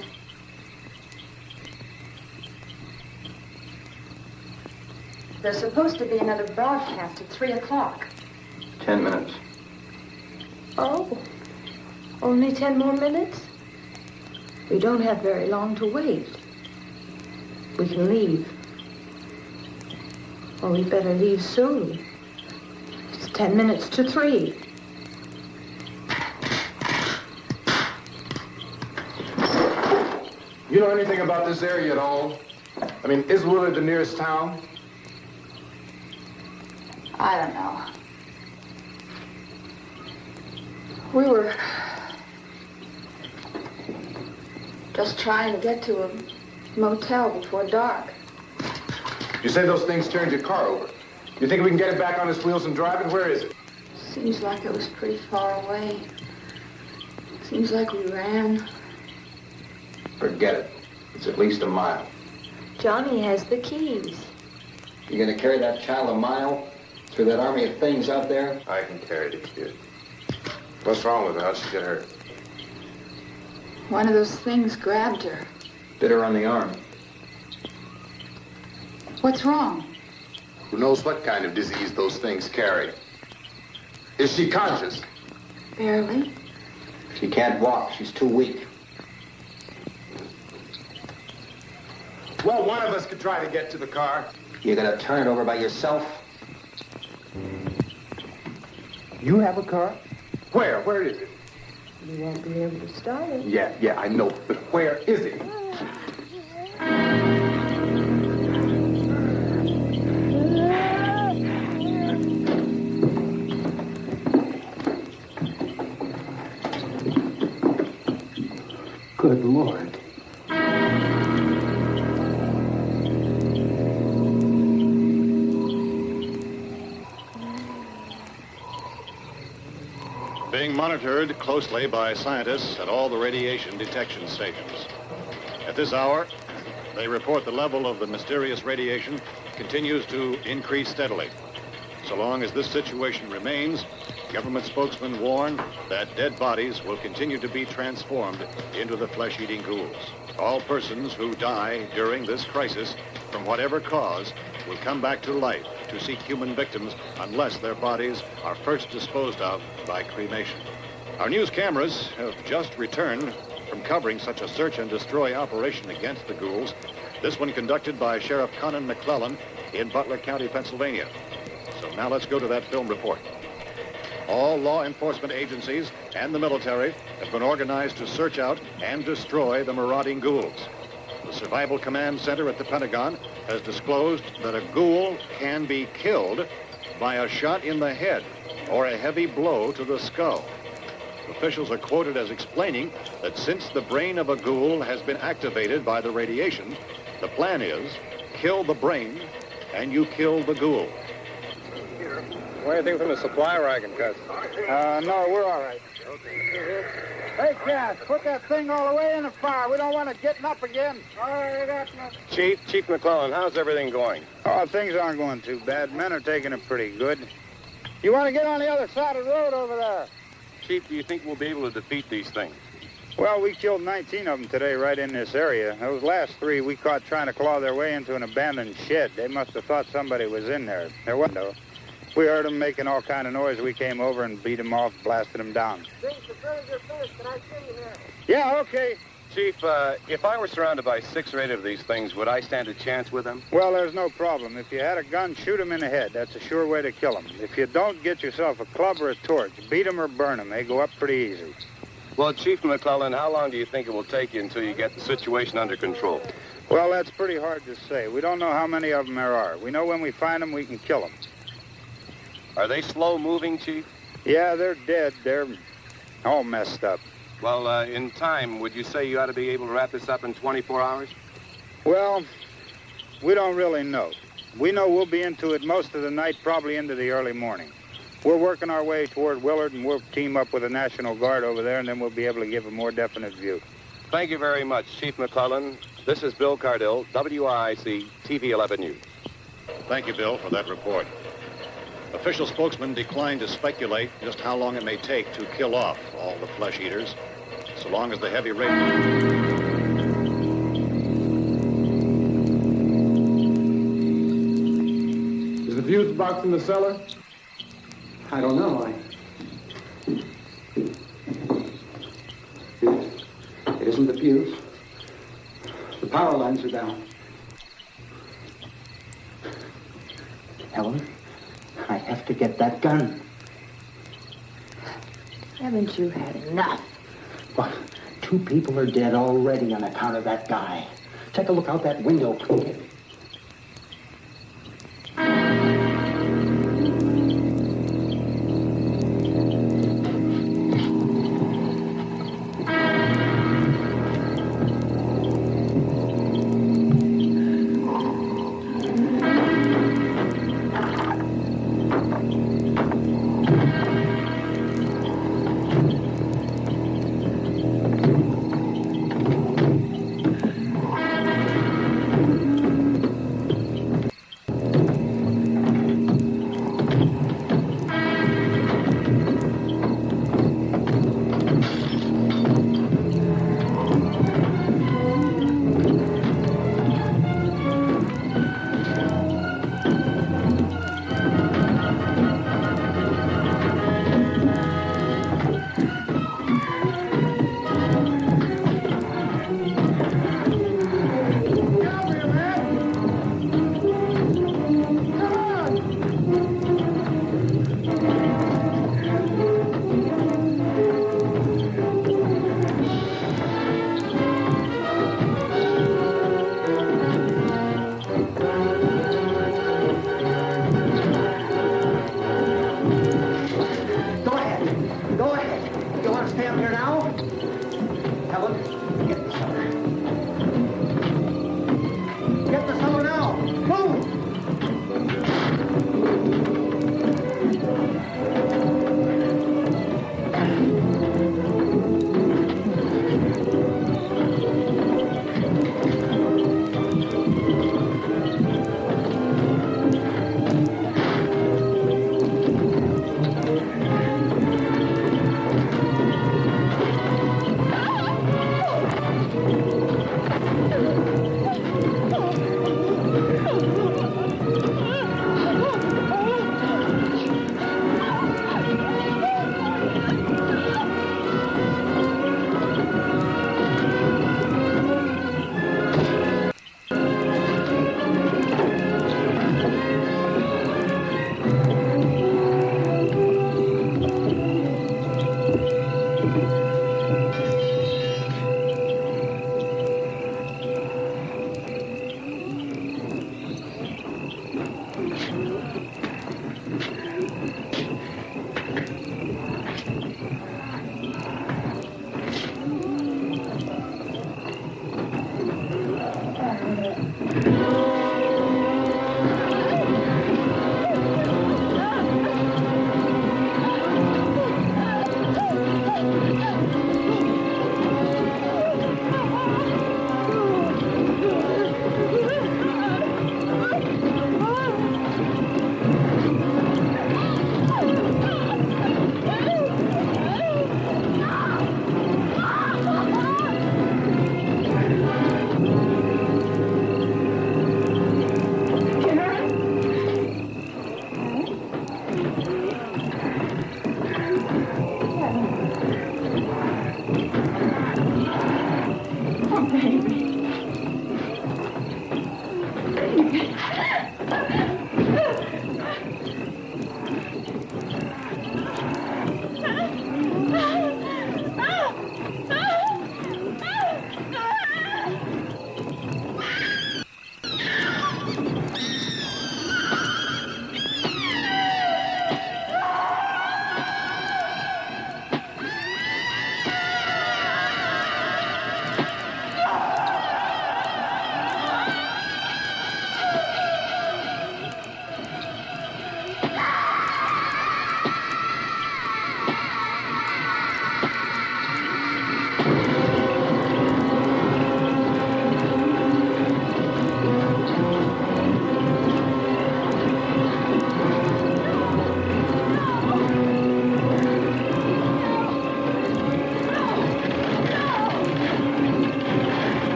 There's supposed to be another broadcast at 3 o'clock. 10 minutes. Oh, only 10 more minutes? We don't have very long to wait. We can leave. Or we'd better leave soon. It's 10 minutes to 3. You know anything about this area at all? I mean, is Willard the nearest town? I don't know. We were just trying to get to a motel before dark. You say those things turned your car over. You think we can get it back on its wheels and drive it? Where is it? Seems like it was pretty far away. Seems like we ran. Forget it. It's at least a mile. Johnny has the keys. You gonna carry that child a mile through that army of things out there? I can carry the kid. What's wrong with her? How'd she get hurt? One of those things grabbed her. Bit her on the arm. What's wrong? Who knows what kind of disease those things carry? Is she conscious? Barely. She can't walk. She's too weak. Well, one of us could try to get to the car. You gonna turn it over by yourself? You have a car? Where? Where is it? You won't be able to start it. Yeah, I know. But where is it? Good Lord. Being monitored closely by scientists at all the radiation detection stations. At this hour, they report the level of the mysterious radiation continues to increase steadily. So long as this situation remains, government spokesmen warn that dead bodies will continue to be transformed into the flesh-eating ghouls. All persons who die during this crisis, from whatever cause, will come back to life to seek human victims unless their bodies are first disposed of by cremation. Our news cameras have just returned from covering such a search and destroy operation against the ghouls, this one conducted by Sheriff Conan McClellan in Butler County, Pennsylvania. So now let's go to that film report. All law enforcement agencies and the military have been organized to search out and destroy the marauding ghouls. The Survival Command Center at the Pentagon has disclosed that a ghoul can be killed by a shot in the head or a heavy blow to the skull. Officials are quoted as explaining that since the brain of a ghoul has been activated by the radiation, the plan is kill the brain and you kill the ghoul. What do you think from the supply wagon, Cuz? No, we're all right. Hey, Cass, put that thing all the way in the fire. We don't want it getting up again. All right, that's nothing. Chief McClellan, how's everything going? Oh, things aren't going too bad. Men are taking it pretty good. You want to get on the other side of the road over there? Chief, do you think we'll be able to defeat these things? Well, we killed 19 of them today right in this area. Those last 3 we caught trying to claw their way into an abandoned shed. They must have thought somebody was in there. There wasn't, though. We heard them making all kind of noise. We came over and beat them off, blasted them down. Things are very good finished. Can I see you here? Yeah, okay. Chief, if I were surrounded by 6 or 8 of these things, would I stand a chance with them? Well, there's no problem. If you had a gun, shoot them in the head. That's a sure way to kill them. If you don't, get yourself a club or a torch. Beat them or burn them. They go up pretty easy. Well, Chief McClellan, how long do you think it will take you until you get the situation under control? Well, that's pretty hard to say. We don't know how many of them there are. We know when we find them, we can kill them. Are they slow-moving, Chief? Yeah, they're dead. They're all messed up. Well, in time, would you say you ought to be able to wrap this up in 24 hours? Well, we don't really know. We know we'll be into it most of the night, probably into the early morning. We're working our way toward Willard, and we'll team up with the National Guard over there, and then we'll be able to give a more definite view. Thank you very much, Chief McClellan. This is Bill Cardill, WIC TV 11 News. Thank you, Bill, for that report. Official spokesman declined to speculate just how long it may take to kill off all the flesh eaters, so long as the heavy rain... Is the fuse box in the cellar? I don't know. It isn't the fuse. The power lines are down. Helen, I have to get that gun. Haven't you had enough? What? 2 people are dead already on account of that guy. Take a look out that window, please.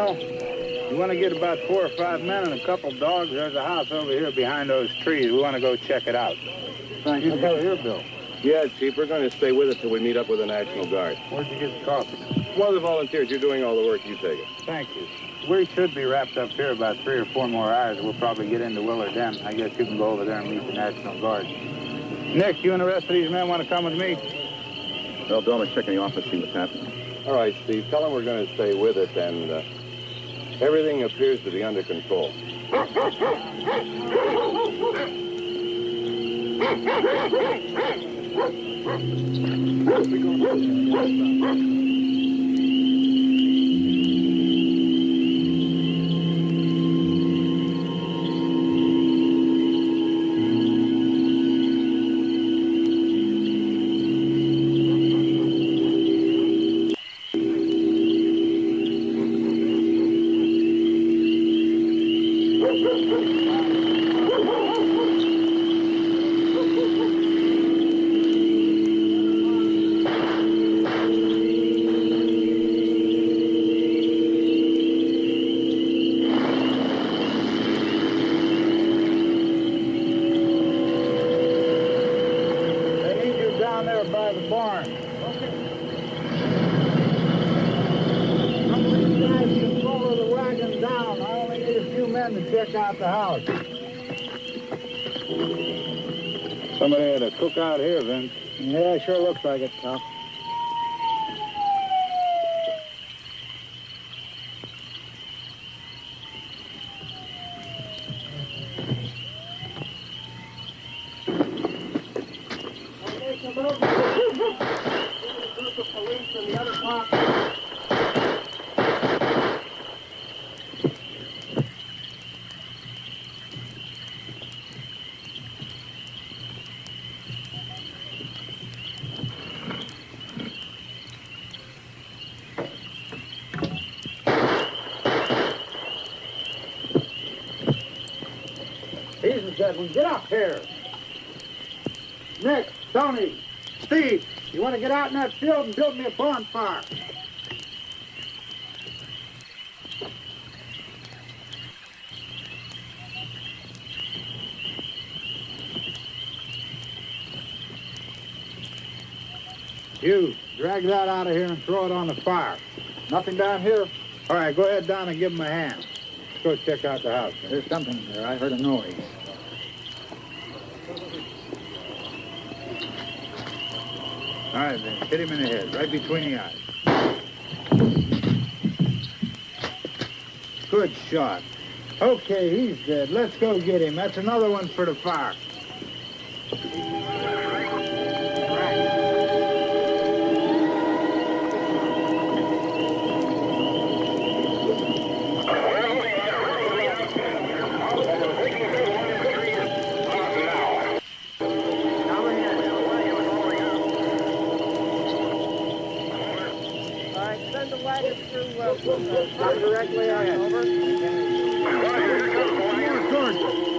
Well, you want to get about 4 or 5 men and a couple dogs? There's a house over here behind those trees. We want to go check it out. Thank you. Over here, Bill. Yeah, Chief, we're going to stay with it till we meet up with the National Guard. Where'd you get the coffee? One of the volunteers, you're doing all the work, you take it. Thank you. We should be wrapped up here about 3 or 4 more hours. We'll probably get into Willard Den. I guess you can go over there and meet the National Guard. Nick, you and the rest of these men want to come with me? Well, Bill, check in the office, see what's happening. All right, Steve, tell them we're going to stay with it, and everything appears to be under control. Somebody had a cookout here, Vince. Yeah, sure looks like it, Tom. Get up here. Nick, Tony, Steve, you want to get out in that field and build me a bonfire? You, drag that out of here and throw it on the fire. Nothing down here? All right, go ahead down and give him a hand. Let's go check out the house. There's something there. I heard a noise. All right, then. Hit him in the head, right between the eyes. Good shot. Okay, he's dead. Let's go get him. That's another one for the fire. Directly on over. More towards it.